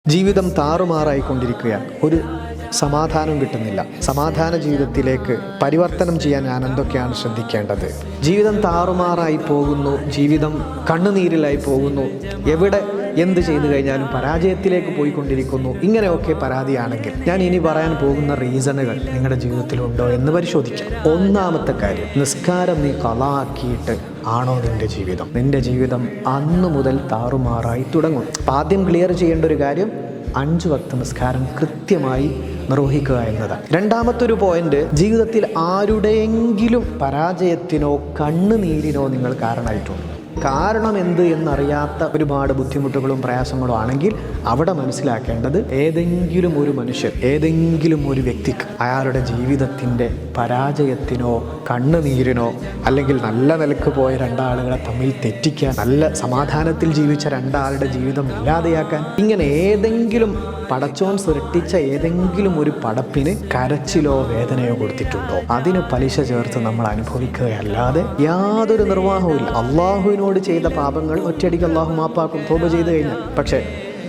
ജീവിതം താറുമാറായിക്കൊണ്ടിരിക്കുകയാണ്. ഒരു സമാധാനം കിട്ടുന്നില്ല. സമാധാന ജീവിതത്തിലേക്ക് പരിവർത്തനം ചെയ്യാൻ ഞാൻ എന്തൊക്കെയാണ് ശ്രദ്ധിക്കേണ്ടത്? ജീവിതം താറുമാറായി പോകുന്നു, ജീവിതം കണ്ണുനീരിലായി പോകുന്നു, എവിടെ എന്ത് ചെയ്തു കഴിഞ്ഞാലും പരാജയത്തിലേക്ക് പോയിക്കൊണ്ടിരിക്കുന്നു. ഇങ്ങനെയൊക്കെ പരാതിയാണെങ്കിൽ ഞാൻ ഇനി പറയാൻ പോകുന്ന റീസണുകൾ നിങ്ങളുടെ ജീവിതത്തിലുണ്ടോ എന്ന് പരിശോധിക്കാം. ഒന്നാമത്തെ കാര്യം, നിസ്കാരം നീ ഖളാക്കിയിട്ട് ആണോ നിന്റെ ജീവിതം? നിന്റെ ജീവിതം അന്നു മുതൽ താറുമാറായി തുടങ്ങും. ആദ്യം ക്ലിയർ ചെയ്യേണ്ട ഒരു കാര്യം, 5 വക്ത് നിസ്കാരം കൃത്യമായി നിർവഹിക്കുക എന്നതാണ്. രണ്ടാമത്തെ പോയിന്റ്, ജീവിതത്തിൽ ആരുടെയെങ്കിലും പരാജയത്തിനോ കണ്ണുനീരിനോ നിങ്ങൾ കാരണമായിട്ടുണ്ട്. കാരണം എന്ത് എന്നറിയാത്ത ഒരുപാട് ബുദ്ധിമുട്ടുകളും പ്രയാസങ്ങളും ആണെങ്കിൽ അവിടെ മനസ്സിലാക്കേണ്ടത്, ഏതെങ്കിലും ഒരു മനുഷ്യൻ, ഏതെങ്കിലും ഒരു വ്യക്തിക്ക് അയാളുടെ ജീവിതത്തിൻ്റെ പരാജയത്തിനോ കണ്ണുനീരിനോ, അല്ലെങ്കിൽ നല്ല നിലക്ക് പോയ രണ്ടാളുകളെ തമ്മിൽ തെറ്റിക്കാൻ, നല്ല സമാധാനത്തിൽ ജീവിച്ച രണ്ടാളുടെ ജീവിതം ഇല്ലാതെയാക്കാൻ, ഇങ്ങനെ ഏതെങ്കിലും പടച്ചോൻ സൃഷ്ടിച്ച ഏതെങ്കിലും ഒരു പടപ്പിന് കരച്ചിലോ വേദനയോ കൊടുത്തിട്ടുണ്ടോ? അതിന് പലിശ ചേർത്ത് നമ്മൾ അനുഭവിക്കുകയല്ലാതെ യാതൊരു നിർവാഹവും ഇല്ല. അള്ളാഹുവിനോട് ചെയ്ത പാപങ്ങൾ ഒറ്റയടിക്ക് അള്ളാഹു മാപ്പാക്കും തോപ ചെയ്ത് കഴിഞ്ഞാൽ. പക്ഷേ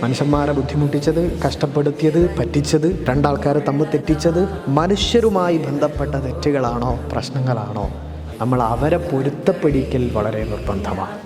മനുഷ്യന്മാരെ ബുദ്ധിമുട്ടിച്ചത്, കഷ്ടപ്പെടുത്തിയത്, പറ്റിച്ചത്, രണ്ടാൾക്കാരെ തമ്മിൽ തെറ്റിച്ചത്, മനുഷ്യരുമായി ബന്ധപ്പെട്ട തെറ്റുകളാണോ പ്രശ്നങ്ങളാണോ, നമ്മൾ അവരെ പൊരുത്തപ്പെടിക്കൽ വളരെ നിർബന്ധമാണ്.